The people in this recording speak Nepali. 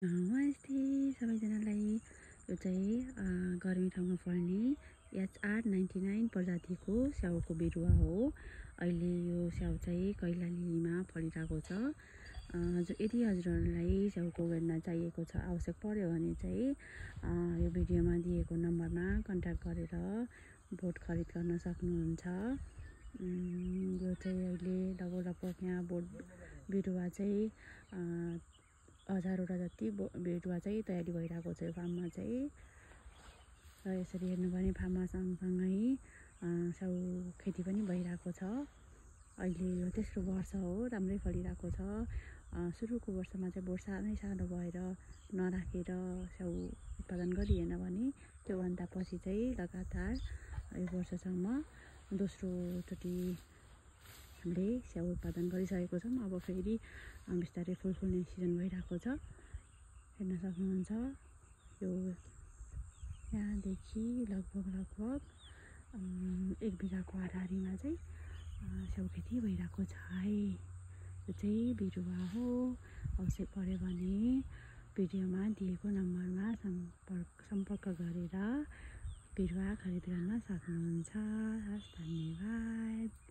नमस्ते सबैजनालाई। यो चाहिँ गर्मी ठाउँमा फल्ने HR99 प्रजातिको स्याउको बिरुवा हो। अहिले यो स्याउ चाहिँ कैलालीमा फलिरहेको छ। यदि हजुरहरूलाई स्याउको बेर्ना चाहिएको छ, आवश्यक पर्यो भने चाहिँ यो भिडियोमा दिएको नम्बरमा कन्ट्याक्ट गरेर बोट खरिद गर्न सक्नुहुन्छ। यो चाहिँ अहिले लगभग यहाँ बोट बिरुवा चाहिँ 1000वटा जति बिरुवा चाहिँ तयारी भइरहेको छ यो फार्ममा चाहिँ। र यसरी हेर्नु भने फार्ममा सँगसँगै स्याउ खेती पनि भइरहेको छ। अहिले यो तेस्रो वर्ष हो, राम्रै फलिरहेको छ। सुरुको वर्षमा चाहिँ बोट सानै सानो भएर नराखेर स्याउ उत्पादन गरिएन भने त्योभन्दा पछि चाहिँ लगातार यो वर्षसम्म दोस्रोचोटि हामीले स्याउ उत्पादन गरिसकेको छौँ। अब फेरि बिस्तारै फुल फुल्ने सिजन भइरहेको छ, हेर्न सक्नुहुन्छ। यो यहाँदेखि लगभग 1 बिघाको हाराहारीमा चाहिँ स्याउ खेती भइरहेको छ है। यो चाहिँ बिरुवा हो। आवश्यक पर्यो भने भिडियोमा दिएको नम्बरमा सम्पर्क गरेर बिरुवा खरिद गर्न सक्नुहुन्छ। हस्, धन्यवाद।